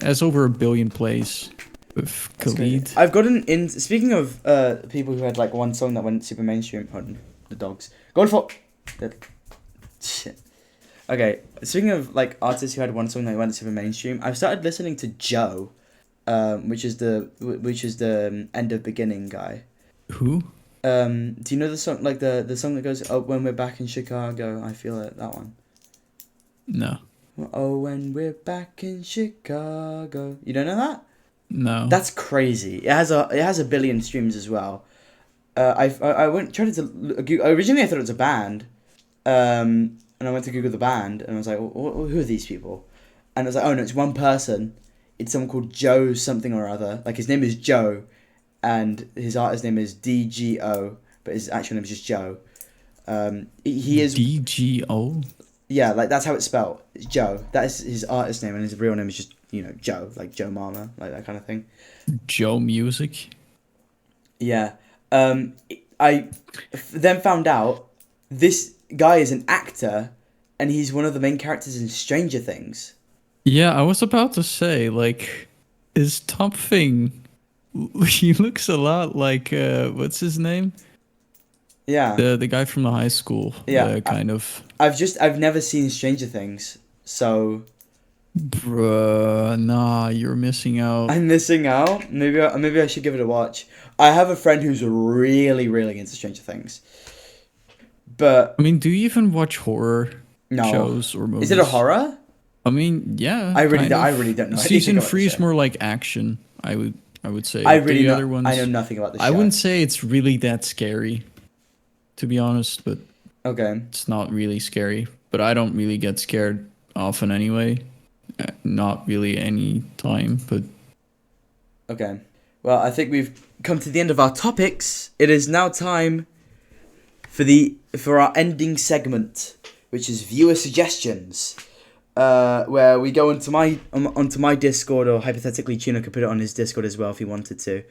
Has over 1 billion plays with Khalid. I've gotten in. Speaking of people who had like one song that went super mainstream. Hold on, the dogs going for shit. Okay, speaking of like artists who had one song that went super mainstream, I've started listening to Joe, which is the End of Beginning guy. Who? Do you know the song, like the song that goes, "Oh, when we're back in Chicago, I feel it." That one. No. Oh, when we're back in Chicago. You don't know that? No. That's crazy. It has a 1 billion streams as well. I went tried to originally I thought it was a band, and I went to Google the band and I was like, who are these people? And I was like, oh no, it's one person. It's someone called Joe something or other. Like his name is Joe, and his artist name is DGO, but his actual name is just Joe. He is DGO. Yeah, like that's how it's spelled. It's Joe. That is his artist name, and his real name is just Joe, like Joe Mama, like that kind of thing. Joe Music. Yeah. I then found out this guy is an actor, and he's one of the main characters in Stranger Things. Yeah, I was about to say, like, his top thing, he looks a lot like, what's his name? Yeah. The guy from the high school. Yeah. Kind of. I've never seen Stranger Things, so. Bruh, nah, you're missing out. I'm missing out. Maybe I should give it a watch. I have a friend who's really, really into Stranger Things. But I mean, do you even watch horror shows or movies? Is it a horror? I mean, yeah. I really don't know. Season 3 is more like action. I would say. I know nothing about the show. I wouldn't say it's really that scary, to be honest. But okay, it's not really scary. But I don't really get scared often anyway. Not really any time, but okay. Well, I think we've come to the end of our topics. It is now time for our ending segment, which is viewer suggestions, where we go onto my Discord, or hypothetically Tuna could put it on his Discord as well if he wanted to.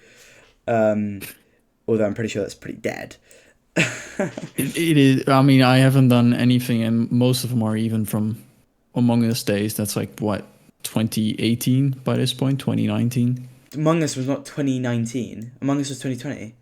Although I'm pretty sure that's pretty dead. it is. I mean, I haven't done anything, and most of them are even from Among Us days. That's like what, 2018 by this point, 2019. Among Us was not 2019. Among Us was 2020.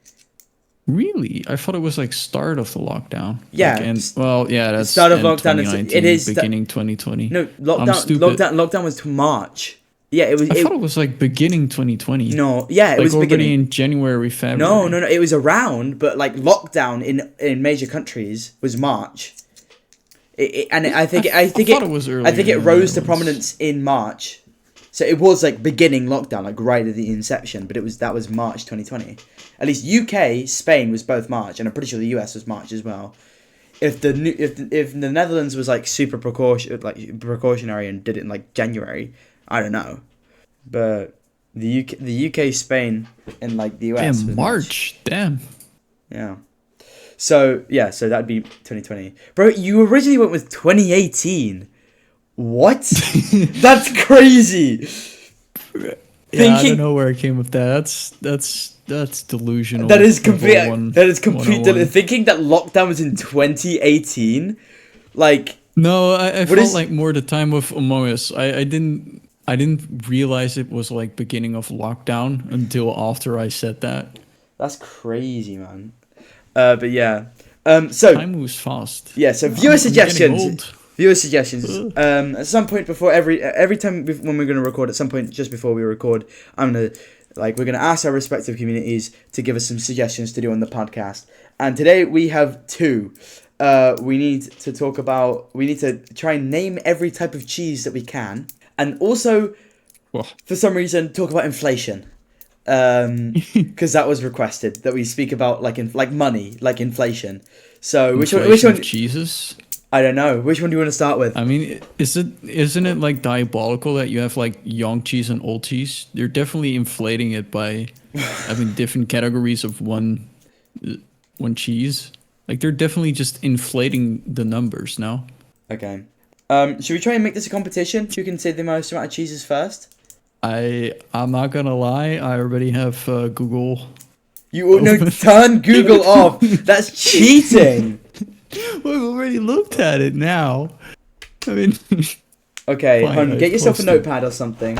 Really? I thought it was like start of the lockdown. Yeah. Like, that's start of lockdown. It is beginning 2020. No, lockdown was to March. Yeah, it was. I thought it was like beginning 2020. No, yeah, it was already beginning in January, February. No, it was around, but like lockdown in major countries was March. I think it was earlier. I think it rose to prominence in March, so it was like beginning lockdown, like right at the inception. But that was March 2020. At least UK, Spain was both March, and I'm pretty sure the US was March as well. If the Netherlands was like super precautionary and did it in like January, I don't know, but the UK, Spain, and like the US. Damn, March. Damn. Yeah. So that'd be 2020. Bro, you originally went with 2018. What? That's crazy. Yeah, I don't know where I came with that. That's delusional. That is complete. Thinking that lockdown was in 2018, like. No, I felt like more the time of Among Us. I didn't realize it was like beginning of lockdown until after I said that. That's crazy, man. But yeah. So time moves fast. Yeah. So viewer suggestions. Viewer suggestions. At some point before every time when we're gonna record, at some point just before we record, we're gonna ask our respective communities to give us some suggestions to do on the podcast. And today we have two. We need to try and name every type of cheese that we can, and also, for some reason, talk about inflation. Because that was requested that we speak about like money, like inflation. So which one? Jesus. I don't know. Which one do you want to start with? I mean, isn't it like diabolical that you have like young cheese and old cheese? They're definitely inflating it by having different categories of one cheese. Like they're definitely just inflating the numbers now. Okay. Should we try and make this a competition? Who can say the most amount of cheeses first? I'm not gonna lie. I already have Google. Turn Google off. That's cheating. We've already looked at it now. I mean. Okay, Fine, get yourself a posted. notepad or something.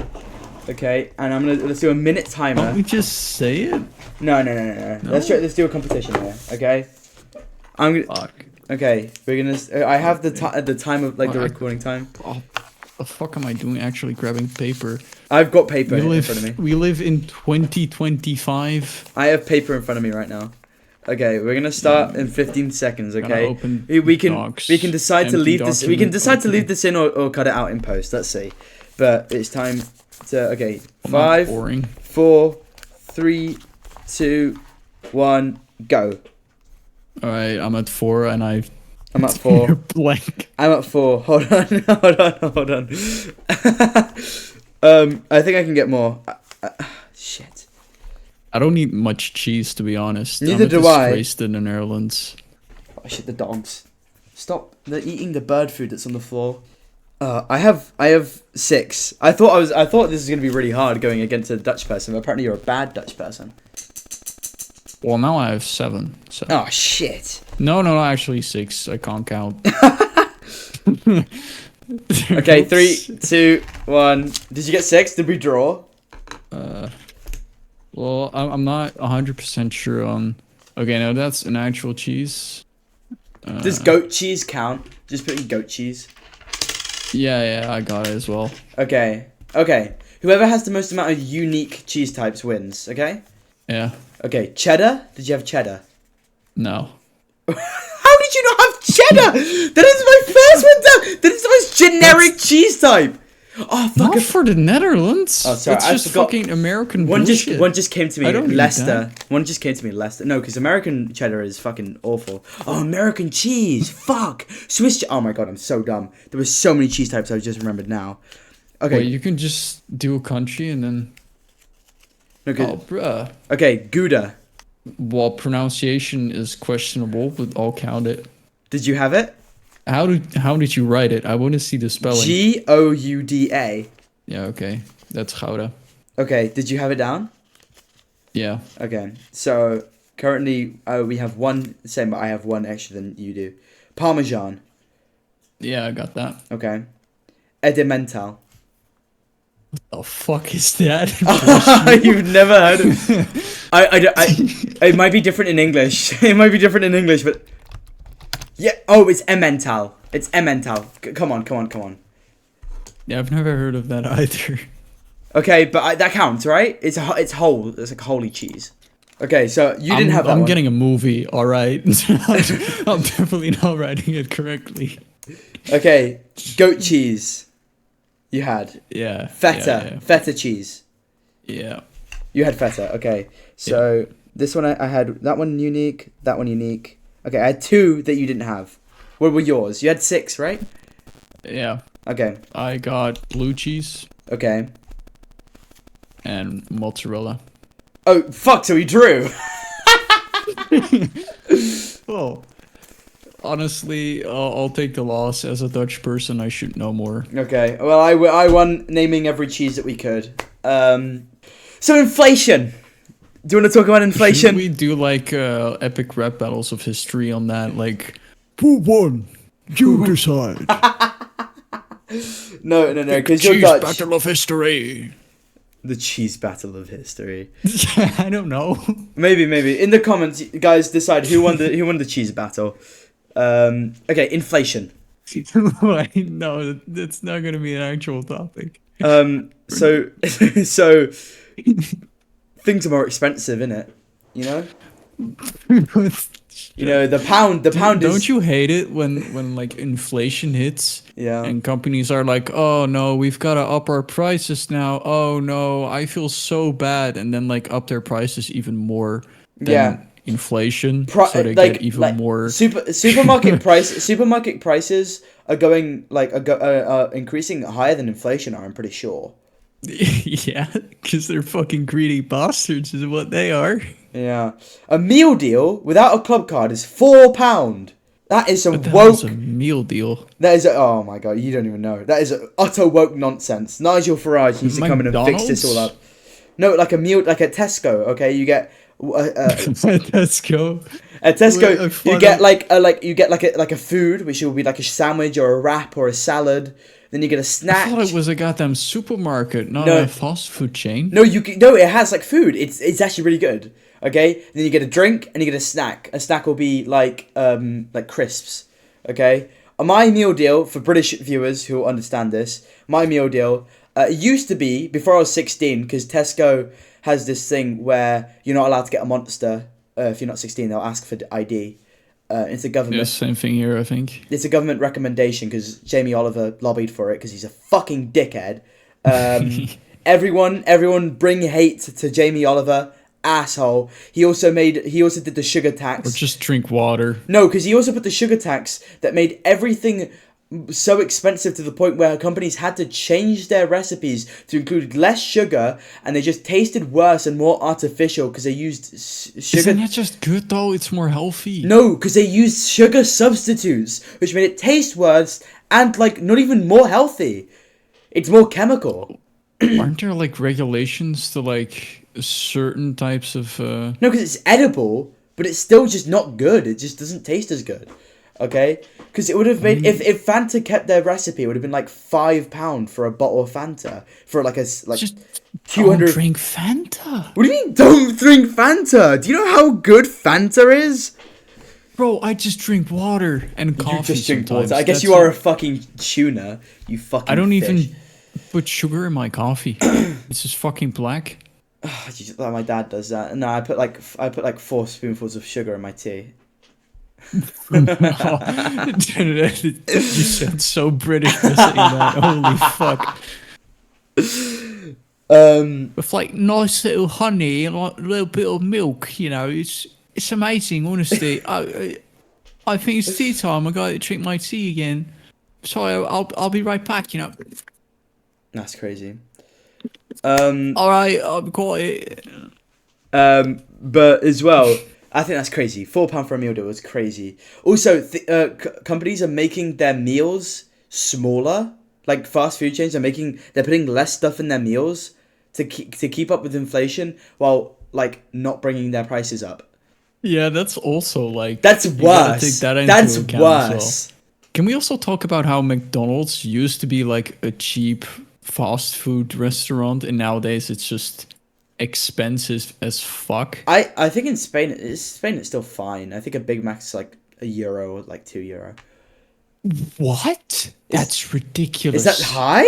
Okay, and let's do a minute timer. Can't we just say it? No. Let's do a competition here. Okay. Fuck. Okay, we're gonna. I have the time of like the recording time. Oh, the fuck am I doing? Actually, grabbing paper. I've got paper in front of me. We live in 2025. I have paper in front of me right now. Okay, we're gonna start in 15 seconds. Okay, open we can docs, decide to empty leave this. We can document, decide to okay. leave this in or cut it out in post. Let's see. But it's time to. Okay, I'm not 5, boring. 4, 3, 2, 1, go. All right, I'm at 4 and I'm at 4. You're blank. I'm at 4. Hold on. I think I can get more. Shit. I don't eat much cheese, to be honest. Neither I'm do I. disgraced in the Netherlands. Oh shit, the dogs. Stop. They're eating the bird food that's on the floor. I have 6. I thought this was gonna be really hard going against a Dutch person, but apparently you're a bad Dutch person. Well, now I have 7. So. Oh shit. No, actually 6. I can't count. Okay, 3, 2, 1. Did you get 6? Did we draw? Well, I'm not 100% sure on. Okay, no, that's an actual cheese. Does goat cheese count? Just put in goat cheese. Yeah, I got it as well. Okay. Whoever has the most amount of unique cheese types wins. Okay. Yeah. Okay. Cheddar. Did you have cheddar? No. How did you not have cheddar? That is my first one down. That is the most generic cheese type. Oh fuck! Not for the Netherlands. Oh sorry, It's I just forgot. fucking American One bullshit. just came to me. I don't need Leicester. that. One just came to me. Leicester. No, because American cheddar is fucking awful. Oh, American cheese. Fuck. Swiss. Oh my god, I'm so dumb. There were so many cheese types. I just remembered now. Okay. Wait, you can just do a country and then. Okay. Oh, bruh. Okay. Gouda. Well, pronunciation is questionable, but I'll count it. Did you have it? How did you write it? I want to see the spelling. Gouda. Yeah, okay. That's Gouda. Okay. Did you have it down? Yeah. Okay. So currently we have one same, but I have one extra than you do. Parmesan. Yeah, I got that. Okay. Edimental. The fuck is that? You've never heard of it. It might be different in English. It might be different in English, but yeah. Oh, it's emmental. It's emmental. Come on. Yeah, I've never heard of that either. Okay, but that counts, right? It's whole. It's like holy cheese. Okay, so you didn't have that I'm one. getting a movie, all right. I'm definitely not writing it correctly. Okay, goat cheese. You had Yeah. feta. Yeah. Feta cheese. Yeah. You had feta. Okay, so this one I had that one unique. That one unique. Okay, I had 2 that you didn't have. What were yours? You had 6, right? Yeah. Okay. I got blue cheese Okay. and mozzarella. Oh fuck! So we drew. Well, honestly, I'll take the loss. As a Dutch person, I should know more. Okay. Well, I won naming every cheese that we could. So inflation. Do you want to talk about inflation? Should we do like epic rap battles of history on that? Like, who won? You decide. No. Because you're Cheese Dutch. battle of history. The cheese battle of history. I don't know. Maybe. In the comments, guys, decide who won the cheese battle. Okay, inflation. No, that's not gonna be an actual topic. So things are more expensive, innit? You know. You know the pound. The pound. Don't you hate it when like inflation hits? Yeah. And companies are like, oh no, we've got to up our prices now. Oh no, I feel so bad, and then like up their prices even more. than inflation, so they get even more. Supermarket prices are going increasing higher than inflation are. I'm pretty sure. Yeah, because they're fucking greedy bastards, is what they are. Yeah, a meal deal without a club card is £4. That is some What the woke. hell is a meal deal? That is oh my god, you don't even know. That is utter woke nonsense. Nigel Farage needs to come in and fix this all up. No, like a meal, like at Tesco. Okay, you get Tesco. At Tesco, you get like a food, which will be like a sandwich or a wrap or a salad. Then you get a snack. I thought it was a goddamn supermarket, not a fast food chain. No, it has like food. It's actually really good. Okay, then you get a drink and you get a snack. A snack will be like crisps. Okay, my meal deal for British viewers who will understand this. My meal deal it used to be before I was 16 because Tesco has this thing where you're not allowed to get a Monster if you're not 16. They'll ask for ID. It's a government. Yeah, same thing here, I think. It's a government recommendation because Jamie Oliver lobbied for it because he's a fucking dickhead. Everyone bring hate to Jamie Oliver, asshole. He also did the sugar tax. Or just drink water. No, because he also put the sugar tax that made everything so expensive to the point where companies had to change their recipes to include less sugar, and they just tasted worse and more artificial because they used sugar. Isn't that just good though? It's more healthy. No, because they used sugar substitutes, which made it taste worse and not even more healthy. It's more chemical. Aren't there regulations to certain types of? No, because it's edible, but it's still just not good. It just doesn't taste as good. Okay, because it would have made if Fanta kept their recipe, it would have been £5 for a bottle of Fanta for just 200. Don't drink Fanta. What do you mean? Don't drink Fanta? Do you know how good Fanta is? Bro, I just drink water and coffee. You just drink sometimes. water. I guess you are a fucking tuna. You fucking. I don't fish. even put sugar in my coffee. It's just fucking black. My dad does that. No, I put 4 spoonfuls of sugar in my tea. You sound so British for saying that. Holy fuck. With nice little honey and a little bit of milk, it's amazing, honestly. I think it's tea time. I gotta drink my tea again. Sorry, I'll be right back. That's crazy. All right, I've got it. But as well, I think that's crazy. £4 for a meal deal is crazy. Also, companies are making their meals smaller. Like fast food chains they're putting less stuff in their meals to keep up with inflation while not bringing their prices up. Yeah, that's also that's worse. Take that into that's account worse. Well. Can we also talk about how McDonald's used to be a cheap fast food restaurant, and nowadays it's just expensive as fuck? I think in Spain it's still fine. I think a Big Mac's €1 or €2. What? That's ridiculous. Is that high?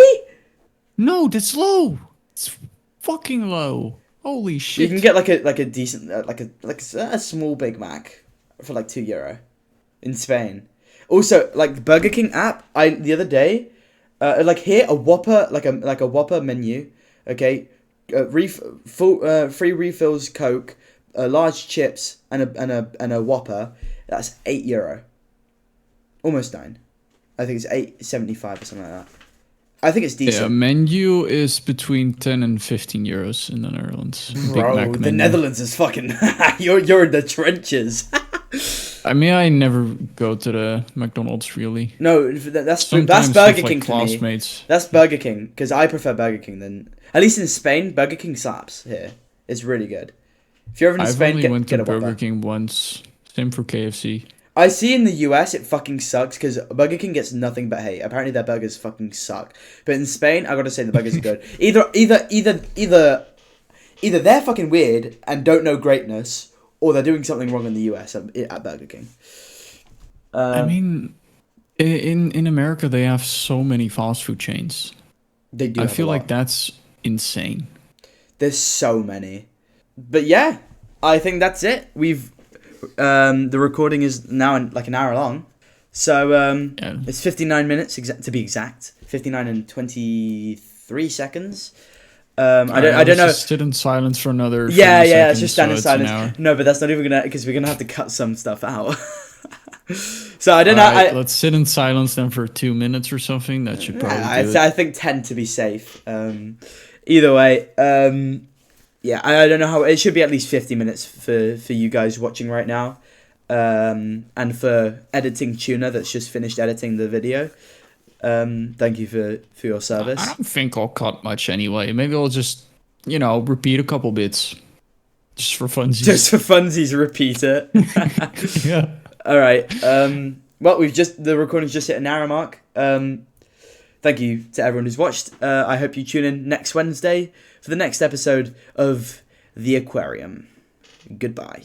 No, that's low. It's fucking low. Holy shit! You can get a decent a small Big Mac for €2 in Spain. Also, the Burger King app, the other day, here a Whopper a Whopper menu, okay, free refills, Coke, large chips, and a Whopper. That's €8, almost 9. I think it's €8.75 or something like that. I think it's decent. Yeah, menu is between 10 and 15 euros in the Netherlands. Bro, Big Mac the menu. Netherlands is fucking. you're in the trenches. I mean, I never go to the McDonald's really. No, that's Sometimes Burger with, King classmates. for me. That's Burger King because I prefer Burger King than at least in Spain. Burger King slaps here. It's really good. If you're ever in Spain, only went to get a Burger Whopper. King once. Same for KFC. I see in the US it fucking sucks because Burger King gets nothing but hate. Apparently their burgers fucking suck. But in Spain, I gotta say the burgers are good. Either they're fucking weird and don't know greatness, or they're doing something wrong in the US at Burger King. I mean, in America they have so many fast food chains. They do. I feel like that's insane. There's so many. But yeah, I think that's it. We've the recording is now an hour long. So it's 59 minutes to be exact. 59 and 23 seconds. I don't know. Just sit in silence for another. Yeah, 30 yeah. seconds, Just stand in so it's an hour. silence. No, but that's not even gonna, because we're gonna have to cut some stuff out. So I don't know. Alright, let's sit in silence then for 2 minutes or something. That should probably do it. I think 10 to be safe. Either way, yeah, I don't know how it should be. At least 50 minutes for you guys watching right now, and for editing Tuna that's just finished editing the video. Thank you for your service. I don't think I'll cut much anyway. Maybe I'll just, repeat a couple bits. Just for funsies. Just for funsies, repeat it. Yeah. All right. Well, the recording's just hit an hour mark. Thank you to everyone who's watched. I hope you tune in next Wednesday for the next episode of The Aquarium. Goodbye.